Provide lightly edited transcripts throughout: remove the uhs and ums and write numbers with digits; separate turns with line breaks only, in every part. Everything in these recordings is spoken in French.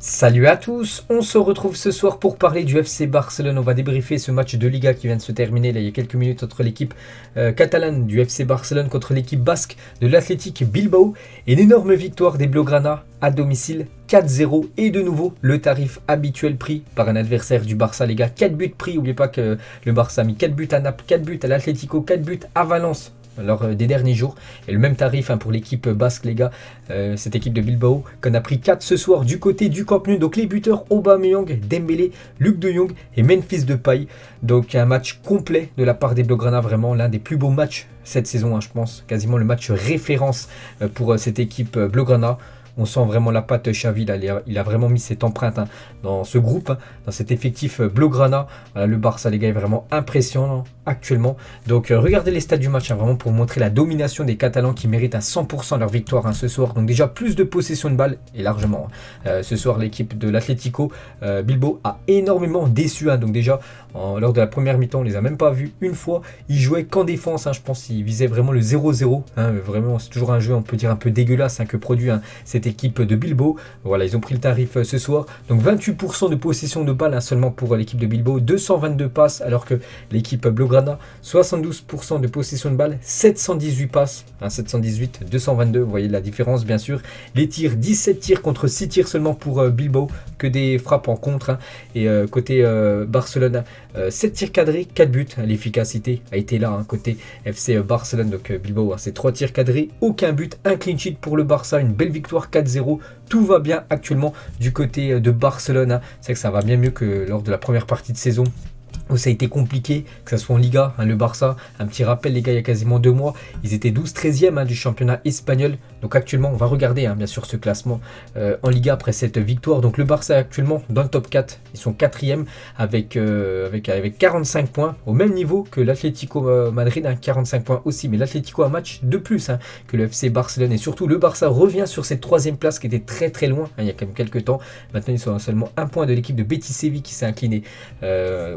Salut à tous, on se retrouve ce soir pour parler du FC Barcelone. On va débriefer ce match de Liga qui vient de se terminer là, il y a quelques minutes entre l'équipe catalane du FC Barcelone contre l'équipe basque de l'Athletic Bilbao. Et une énorme victoire des Blaugrana à domicile 4-0 et de nouveau le tarif habituel pris par un adversaire du Barça les gars. 4 buts pris, n'oubliez pas que le Barça a mis 4 buts à Naples, 4 buts à l'Atlético, 4 buts à Valence lors des derniers jours. Et le même tarif pour l'équipe basque les gars, cette équipe de Bilbao qu'on a pris 4 ce soir du côté du Camp Nou. Donc les buteurs Aubameyang, Dembélé, Luc de Jong et Memphis Depay. Donc un match complet de la part des Blaugrana, vraiment l'un des plus beaux matchs cette saison je pense, quasiment le match référence pour cette équipe Blaugrana. On sent vraiment la patte Xavi, il a vraiment mis cette empreinte dans ce groupe, dans cet effectif Blaugrana. Le Barça les gars est vraiment impressionnant actuellement. Donc regardez les stats du match vraiment pour montrer la domination des Catalans qui méritent à 100% leur victoire ce soir. Donc déjà plus de possession de balle et largement. Ce soir l'équipe de l'Atlético Bilbao a énormément déçu. Donc déjà lors de la première mi-temps on les a même pas vus une fois. Ils jouaient qu'en défense, je pense qu'ils visaient vraiment le 0-0. Vraiment c'est toujours un jeu on peut dire un peu dégueulasse que produit cette équipe de Bilbao. Voilà, ils ont pris le tarif ce soir. Donc 28% de possession de balle seulement pour l'équipe de Bilbao, 222 passes alors que l'équipe Blaugrana 72% de possession de balle, 718 passes, 718, 222, vous voyez la différence bien sûr. Les tirs, 17 tirs contre 6 tirs seulement pour Bilbao, que des frappes en contre. Et côté Barcelone, 7 tirs cadrés, 4 buts. L'efficacité a été là côté FC Barcelone. Donc Bilbao, c'est 3 tirs cadrés, aucun but, un clean sheet pour le Barça, une belle victoire 4-0. Tout va bien actuellement du côté de Barcelone. C'est vrai que ça va bien mieux que lors de la première partie de saison où ça a été compliqué, que ce soit en Liga, le Barça, un petit rappel les gars, il y a quasiment 2 mois, ils étaient 12-13e du championnat espagnol. Donc actuellement, on va regarder bien sûr ce classement en Liga après cette victoire. Donc le Barça est actuellement dans le top 4, ils sont 4e avec 45 points, au même niveau que l'Atlético Madrid, 45 points aussi, mais l'Atlético a un match de plus que le FC Barcelone. Et surtout, le Barça revient sur cette 3e place qui était très très loin, il y a quand même quelques temps. Maintenant, ils sont à seulement 1 point de l'équipe de Betis Séville qui s'est incliné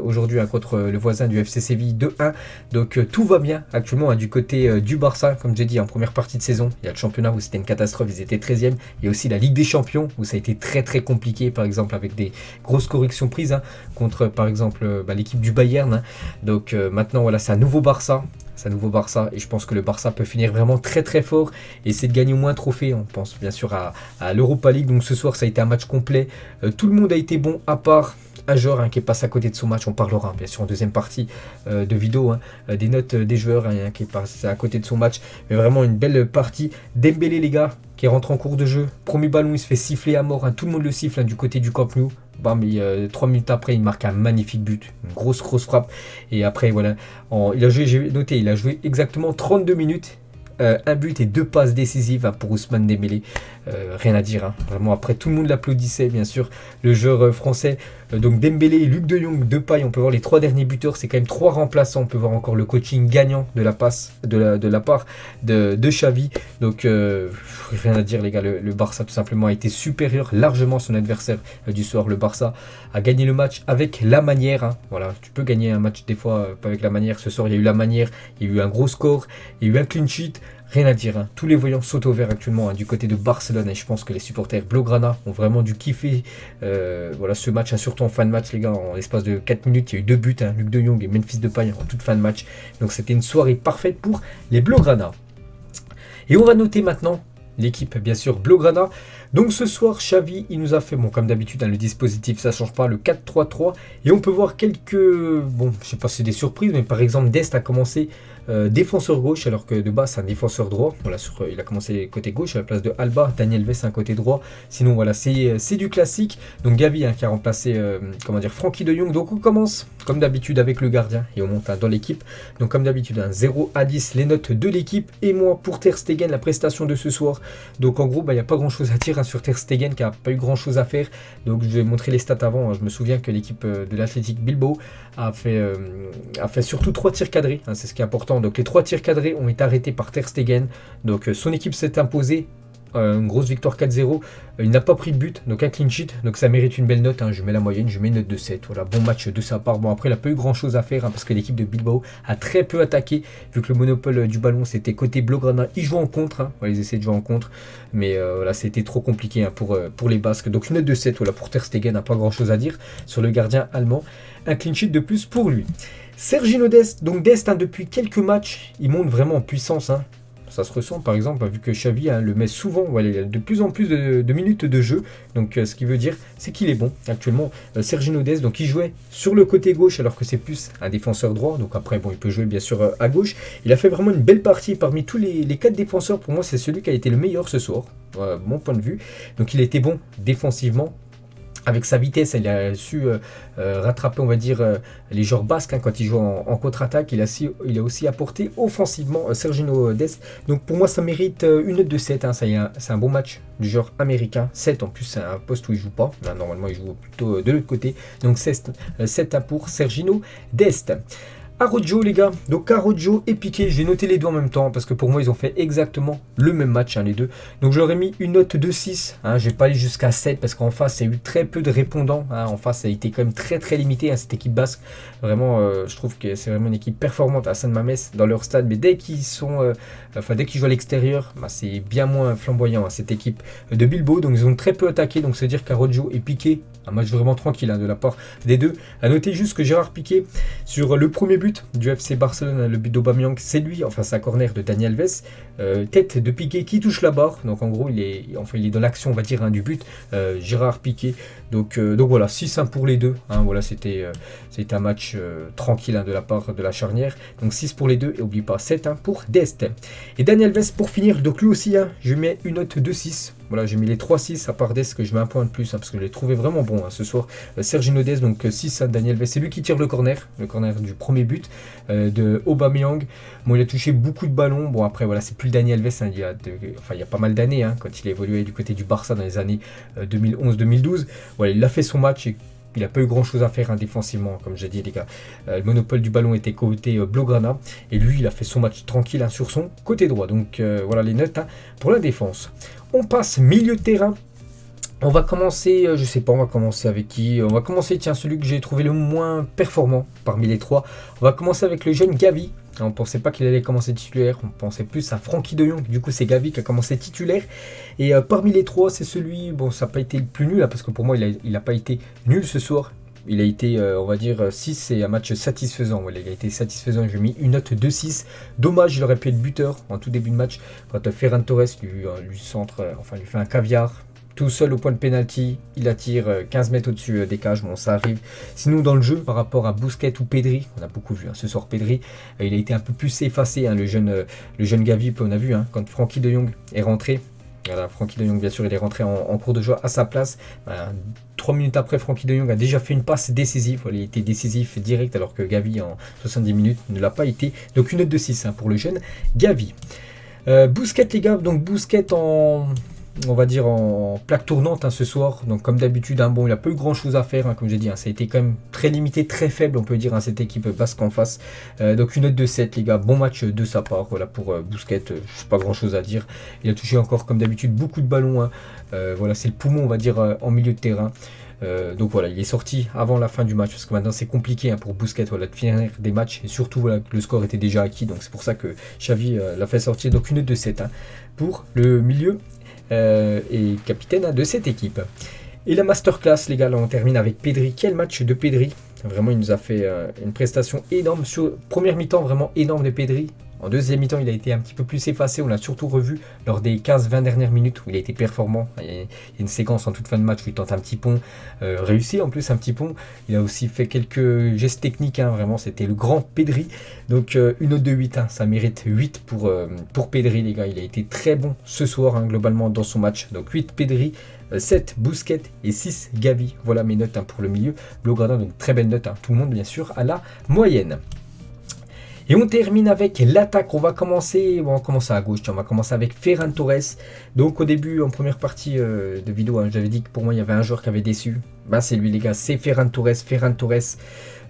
aujourd'hui contre le voisin du FC Séville 2-1. Donc tout va bien actuellement du côté du Barça. Comme j'ai dit en première partie de saison, il y a le championnat où c'était une catastrophe, ils étaient 13e. Il y a aussi la Ligue des Champions où ça a été très très compliqué, par exemple avec des grosses corrections prises contre par exemple l'équipe du Bayern. Donc maintenant voilà, c'est un nouveau Barça. C'est un nouveau Barça et je pense que le Barça peut finir vraiment très très fort et c'est de gagner au moins un trophée. On pense bien sûr à l'Europa League. Donc ce soir ça a été un match complet. Tout le monde a été bon à part un joueur qui est passé à côté de son match. On parlera bien sûr en deuxième partie de vidéo des notes des joueurs qui est passé à côté de son match. Mais vraiment une belle partie. Dembélé les gars qui rentre en cours de jeu. Premier ballon il se fait siffler à mort. Tout le monde le siffle du côté du Camp Nou. Mais 3 minutes après il marque un magnifique but, une grosse frappe. Et après voilà, il a joué, j'ai noté, il a joué exactement 32 minutes. Un but et 2 passes décisives pour Ousmane Dembélé. Rien à dire. Vraiment, après, tout le monde l'applaudissait, bien sûr. Le joueur français, donc Dembélé, Luc de Jong, Depay, on peut voir les 3 derniers buteurs. C'est quand même 3 remplaçants. On peut voir encore le coaching gagnant de la part de Xavi. Donc, rien à dire, les gars. Le Barça, tout simplement, a été supérieur largement à son adversaire du soir. Le Barça a gagné le match avec la manière. Voilà, tu peux gagner un match des fois pas avec la manière. Ce soir, il y a eu la manière. Il y a eu un gros score. Il y a eu un clean sheet. Rien à dire, tous les voyants sautent au vert actuellement du côté de Barcelone et je pense que les supporters Blaugrana ont vraiment dû kiffer voilà, ce match, surtout en fin de match les gars, en l'espace de 4 minutes, il y a eu 2 buts, Luc de Jong et Memphis Depay en toute fin de match, donc c'était une soirée parfaite pour les Blaugrana. Et on va noter maintenant l'équipe bien sûr Blaugrana. Donc ce soir Xavi il nous a fait, comme d'habitude le dispositif ça change pas, le 4-3-3 et on peut voir quelques, je sais pas si c'est des surprises, mais par exemple Dest a commencé défenseur gauche alors que de base c'est un défenseur droit. Voilà, il a commencé côté gauche à la place de Alba, Daniel Vess un côté droit. Sinon voilà, c'est du classique. Donc Gavi qui a remplacé Frenkie de Jong. Donc on commence comme d'habitude avec le gardien et on monte dans l'équipe. Donc comme d'habitude 0 à 10 les notes de l'équipe et moi pour Ter Stegen la prestation de ce soir. Donc en gros il n'y a pas grand chose à dire sur Ter Stegen qui n'a pas eu grand chose à faire. Donc je vais montrer les stats avant. Je me souviens que l'équipe de l'Athletic Bilbao a fait surtout 3 tirs cadrés, c'est ce qui est important. Donc les 3 tirs cadrés ont été arrêtés par Ter Stegen. Donc son équipe s'est imposée une grosse victoire 4-0. Il n'a pas pris de but, donc un clean sheet, donc ça mérite une belle note. Je mets la moyenne, je mets une note de 7. Voilà, bon match de sa part. Bon, après, il n'a pas eu grand chose à faire parce que l'équipe de Bilbao a très peu attaqué, vu que le monopole du ballon c'était côté Blaugrana. Ils jouent en contre, voilà, ils essaient de jouer en contre, mais voilà, c'était trop compliqué pour les Basques. Donc une note de 7, voilà, pour Ter Stegen, n'a pas grand chose à dire sur le gardien allemand. Un clean sheet de plus pour lui. Serginho Dest, donc Dest, depuis quelques matchs, il monte vraiment en puissance. Ça se ressent par exemple, vu que Xavi le met souvent, voilà, il a de plus en plus de minutes de jeu. Donc ce qui veut dire, c'est qu'il est bon actuellement. Serginho Dest, donc il jouait sur le côté gauche, alors que c'est plus un défenseur droit. Donc après, bon, il peut jouer bien sûr à gauche. Il a fait vraiment une belle partie parmi tous les 4 défenseurs. Pour moi, c'est celui qui a été le meilleur ce soir, mon point de vue. Donc il était bon défensivement. Avec sa vitesse, il a su rattraper, on va dire, les joueurs basques quand il joue en contre-attaque. Il a aussi apporté offensivement Serginho Dest. Donc pour moi, ça mérite une note de 7. C'est un bon match du genre américain. 7 en plus, c'est un poste où il ne joue pas. Normalement, il joue plutôt de l'autre côté. Donc 7 pour Serginho Dest. Araujo les gars, donc Araujo et Piqué, j'ai noté les deux en même temps parce que pour moi ils ont fait exactement le même match les deux. Donc j'aurais mis une note de 6, je vais pas aller jusqu'à 7 parce qu'en face il y a eu très peu de répondants, en face ça a été quand même très limité cette équipe basque. Vraiment je trouve que c'est vraiment une équipe performante à San Mamés dans leur stade, mais dès qu'ils jouent à l'extérieur, c'est bien moins flamboyant cette équipe de Bilbao. Donc ils ont très peu attaqué, donc c'est dire qu'Araujo et Piqué, un match vraiment tranquille de la part des deux. À noter juste que Gérard Piqué, sur le premier but du FC Barcelone, le but d'Aubameyang, c'est lui, enfin c'est un corner de Dani Alves, tête de Piqué qui touche la barre. Donc en gros il est dans l'action, on va dire, du but, Gérard Piqué. Donc voilà, 6-1 pour les deux. Voilà, c'était un match tranquille de la part de la charnière. Donc 6 pour les deux, et n'oublie pas 7 pour Dest. Et Dani Alves pour finir, donc lui aussi, je mets une note de 6. Voilà, j'ai mis les 3-6 à part Dest, que je mets un point de plus parce que je l'ai trouvé vraiment bon ce soir. Serginho Dest, donc 6 Dani Alves, c'est lui qui tire le corner du premier but de Aubameyang. Bon, il a touché beaucoup de ballons. Bon, après, voilà, c'est plus le Dani Alves, il y a pas mal d'années, quand il a évolué du côté du Barça dans les années 2011-2012. Voilà, il a fait son match et il n'a pas eu grand chose à faire défensivement, comme j'ai dit les gars. Le monopole du ballon était côté Blaugrana et lui il a fait son match tranquille sur son côté droit. Donc voilà les notes pour la défense. On passe milieu de terrain. On va commencer, je sais pas, on va commencer avec qui? On va commencer, celui que j'ai trouvé le moins performant parmi les trois. On va commencer avec le jeune Gavi. On ne pensait pas qu'il allait commencer titulaire, on pensait plus à Frenkie de Jong. Du coup, c'est Gavi qui a commencé titulaire. Et parmi les trois, c'est celui, bon, ça n'a pas été le plus nul, parce que pour moi, il n'a pas été nul ce soir. Il a été, on va dire, 6, c'est un match satisfaisant. Voilà, il a été satisfaisant, j'ai mis une note de 6. Dommage, il aurait pu être buteur en tout début de match. Quand Ferran Torres lui fait un caviar. Tout seul au point de pénalty, il attire 15 mètres au-dessus des cages, bon ça arrive. Sinon dans le jeu, par rapport à Busquets ou Pedri, on a beaucoup vu ce soir Pedri, il a été un peu plus effacé, le jeune Gavi, on a vu quand Frenkie de Jong est rentré. Voilà, Frenkie de Jong bien sûr il est rentré en cours de jeu à sa place. 3 minutes après, Frenkie de Jong a déjà fait une passe décisive, il a été décisif direct alors que Gavi en 70 minutes ne l'a pas été. Donc une note de 6 pour le jeune Gavi. Busquets les gars, donc Busquets on va dire en plaque tournante ce soir. Donc comme d'habitude, bon, il n'a pas eu grand chose à faire, comme j'ai dit, ça a été quand même très limité, très faible, on peut dire, cette équipe basque en face. Donc une note de 7 les gars, bon match de sa part. Voilà pour Busquets, pas grand chose à dire. Il a touché encore comme d'habitude beaucoup de ballons, voilà, c'est le poumon, on va dire, en milieu de terrain. Donc voilà, il est sorti avant la fin du match parce que maintenant c'est compliqué pour Busquets de finir des matchs, et surtout voilà, le score était déjà acquis, donc c'est pour ça que Xavi l'a fait sortir. Donc une note de 7 pour le milieu et capitaine de cette équipe. Et la masterclass les gars, là on termine avec Pedri. Quel match de Pedri, vraiment il nous a fait une prestation énorme sur première mi-temps, vraiment énorme de Pedri. En deuxième mi-temps, il a été un petit peu plus effacé. On l'a surtout revu lors des 15-20 dernières minutes où il a été performant. Il y a une séquence en toute fin de match où il tente un petit pont, réussi en plus un petit pont. Il a aussi fait quelques gestes techniques, vraiment c'était le grand Pedri. Donc une note de 8, ça mérite 8 pour Pedri les gars. Il a été très bon ce soir globalement dans son match. Donc 8 Pedri, 7 Busquets et 6 Gavi. Voilà mes notes pour le milieu. Blaugrana, donc très belle note, tout le monde bien sûr à la moyenne. Et on termine avec l'attaque. On va commencer à gauche. Tiens, on va commencer avec Ferran Torres. Donc au début, en première partie de vidéo, hein, j'avais dit que pour moi il y avait un joueur qui avait déçu. Bah c'est lui les gars, c'est Ferran Torres. Ferran Torres,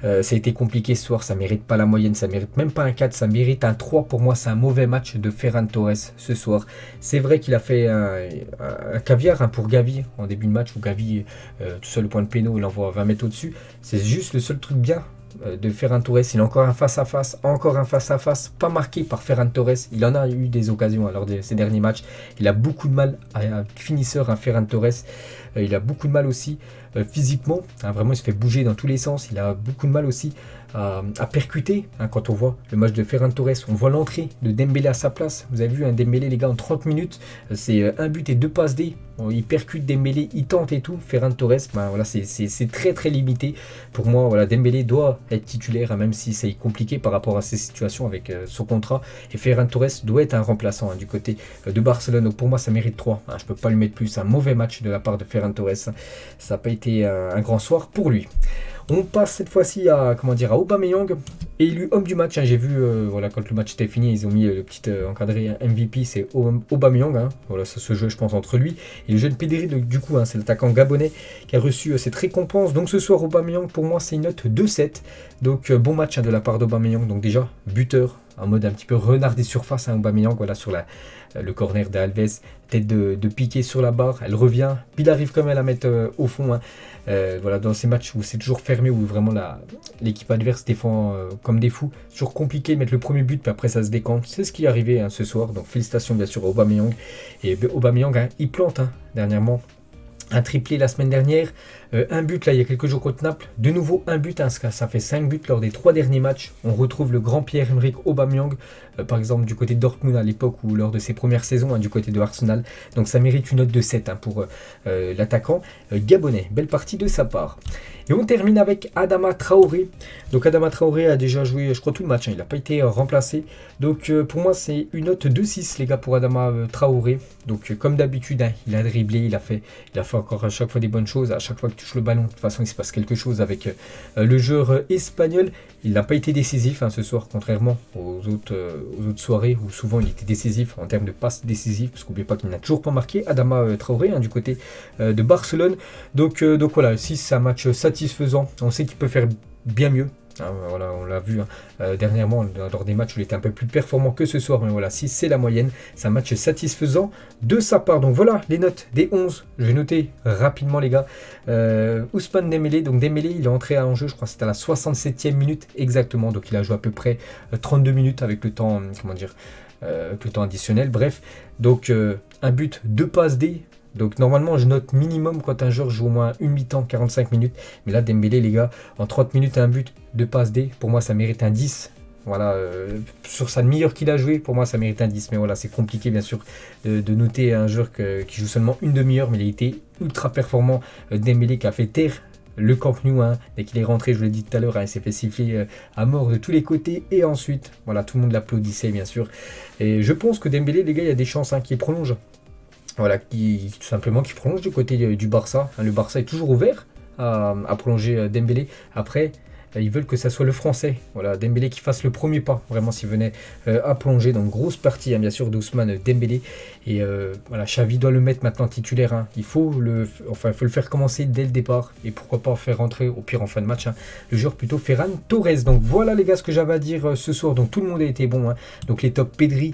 ça a été compliqué ce soir, ça mérite pas la moyenne, ça mérite même pas un 4, ça mérite un 3. Pour moi c'est un mauvais match de Ferran Torres ce soir. C'est vrai qu'il a fait un caviar pour Gavi en début de match où Gavi, tout seul au point de péno, il envoie 20 mètres au-dessus. C'est juste le seul truc bien de Ferran Torres. Il a encore un face-à-face, pas marqué par Ferran Torres. Il en a eu des occasions lors de ces derniers matchs. Il a beaucoup de mal à finisseur, Ferran Torres. Il a beaucoup de mal aussi physiquement. Vraiment, il se fait bouger dans tous les sens. Il a beaucoup de mal aussi à percuter. Quand on voit le match de Ferran Torres, on voit l'entrée de Dembélé à sa place. Vous avez vu un Dembélé, les gars, en 30 minutes, c'est un but et 2 passes D. Il percute Dembélé, il tente et tout. Ferran Torres, voilà, c'est très très limité. Pour moi, voilà, Dembélé doit être titulaire, même si c'est compliqué par rapport à ces situations avec son contrat. Et Ferran Torres doit être un remplaçant du côté de Barcelone. Donc pour moi, ça mérite 3. Je ne peux pas lui mettre plus. Un mauvais match de la part de Ferran Torres. Ça n'a pas été un grand soir pour lui. On passe cette fois-ci à Aubameyang, élu homme du match. J'ai vu, voilà, quand le match était fini, ils ont mis le petit encadré MVP, c'est Aubameyang. Voilà, ça se joue, je pense, entre lui et le jeune Pedri. Du coup, c'est l'attaquant gabonais qui a reçu cette récompense. Donc ce soir, Aubameyang, pour moi, c'est une note 2-7. Donc bon match de la part d'Aubameyang. Donc déjà, buteur, en mode un petit peu renard des surfaces, Aubameyang, voilà, sur le corner d'Alves, tête de piqué sur la barre, elle revient, puis il arrive quand même à la mettre au fond. Voilà, dans ces matchs où c'est toujours fermé, où vraiment l'équipe adverse défend comme des fous, c'est toujours compliqué de mettre le premier but, puis après ça se décante. C'est ce qui est arrivé ce soir, donc félicitations bien sûr à Aubameyang. Et Aubameyang, il plante dernièrement. Un triplé la semaine dernière, un but là il y a quelques jours contre Naples, de nouveau un but, ça fait 5 buts lors des 3 derniers matchs. On retrouve le grand Pierre-Emerick Aubameyang, par exemple du côté de Dortmund à l'époque ou lors de ses premières saisons, du côté de Arsenal. Donc ça mérite une note de 7 pour l'attaquant gabonais. Belle partie de sa part. Et on termine avec Adama Traoré. Donc Adama Traoré a déjà joué, je crois, tout le match. Il n'a pas été remplacé. Donc pour moi, c'est une note 2-6, les gars, pour Adama Traoré. Donc comme d'habitude, il a dribblé, il a fait encore à chaque fois des bonnes choses. À chaque fois qu'il touche le ballon, de toute façon, il se passe quelque chose avec le joueur espagnol. Il n'a pas été décisif ce soir, contrairement aux autres soirées où souvent il était décisif en termes de passes décisives. Parce qu'oubliez pas qu'il n'a toujours pas marqué, Adama Traoré, du côté de Barcelone. Donc voilà, si c'est un match satisfaisant, on sait qu'il peut faire bien mieux. Voilà, on l'a vu dernièrement lors des matchs où il était un peu plus performant que ce soir. Mais voilà, si c'est la moyenne, c'est un match satisfaisant de sa part. Donc voilà les notes des 11. Je vais noter rapidement les gars. Ousmane Dembélé. Donc Dembélé, il est entré en jeu, je crois que c'était à la 67e minute exactement. Donc il a joué à peu près 32 minutes avec le temps, le temps additionnel. Bref, donc un but, 2 passes D. Donc normalement je note minimum quand un joueur joue au moins une mi-temps, 45 minutes. Mais là Dembélé les gars, en 30 minutes un but, 2 passes D, pour moi ça mérite un 10. Voilà, sur sa demi-heure qu'il a joué, pour moi ça mérite un 10. Mais voilà, c'est compliqué bien sûr de noter un joueur qui joue seulement une demi-heure. Mais il a été ultra performant. Dembélé qui a fait taire le Camp Nou, dès qu'il est rentré, je vous l'ai dit tout à l'heure, il s'est fait siffler à mort de tous les côtés. Et ensuite, voilà, tout le monde l'applaudissait bien sûr. Et je pense que Dembélé les gars, il y a des chances qu'il prolonge. Voilà, tout simplement qui prolonge du côté du Barça. Le Barça est toujours ouvert à prolonger Dembélé. Après, ils veulent que ça soit le français. Voilà, Dembélé qui fasse le premier pas, vraiment s'il venait à plonger. Donc grosse partie bien sûr d'Ousmane Dembélé. Et voilà, Xavi doit le mettre maintenant titulaire. Il faut le faire commencer dès le départ. Et pourquoi pas faire rentrer au pire en fin de match le joueur plutôt Ferran Torres. Donc voilà les gars ce que j'avais à dire ce soir. Donc tout le monde a été bon. Donc les top Pedri,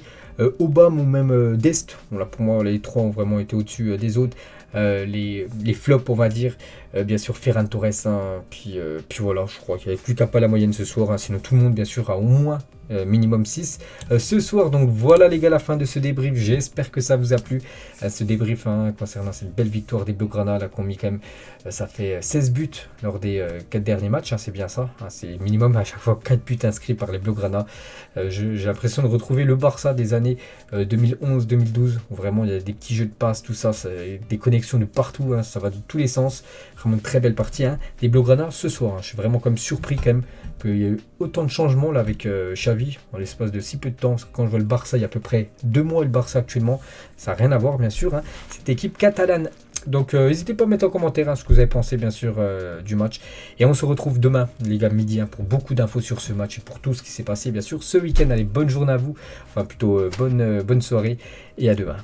Aubame ou même Dest. Voilà, pour moi les 3 ont vraiment été au-dessus des autres. Les flops on va dire, bien sûr Ferran Torres, puis voilà, je crois qu'il n'y avait plus qu'à pas la moyenne ce soir, sinon tout le monde bien sûr a au moins minimum 6 ce soir. Donc voilà les gars, la fin de ce débrief, j'espère que ça vous a plu, ce débrief concernant cette belle victoire des Blaugrana là, qu'on mis quand même, ça fait 16 buts lors des 4 derniers matchs, c'est bien ça, c'est minimum à chaque fois 4 buts inscrits par les Blaugrana. J'ai l'impression de retrouver le Barça des années 2011-2012 où vraiment il y a des petits jeux de passes, tout ça, des connexions de partout, ça va de tous les sens. Vraiment une très belle partie des Blaugrana ce soir. Je suis vraiment comme surpris quand même qu'il y a eu autant de changements là avec Xavi en l'espace de si peu de temps. Quand je vois le Barça il y a à peu près 2 mois et le Barça actuellement, ça n'a rien à voir bien sûr. Cette équipe catalane. Donc n'hésitez pas à mettre en commentaire ce que vous avez pensé bien sûr du match. Et on se retrouve demain les gars midi pour beaucoup d'infos sur ce match et pour tout ce qui s'est passé bien sûr ce week-end. Allez, bonne journée à vous, enfin plutôt bonne soirée et à demain.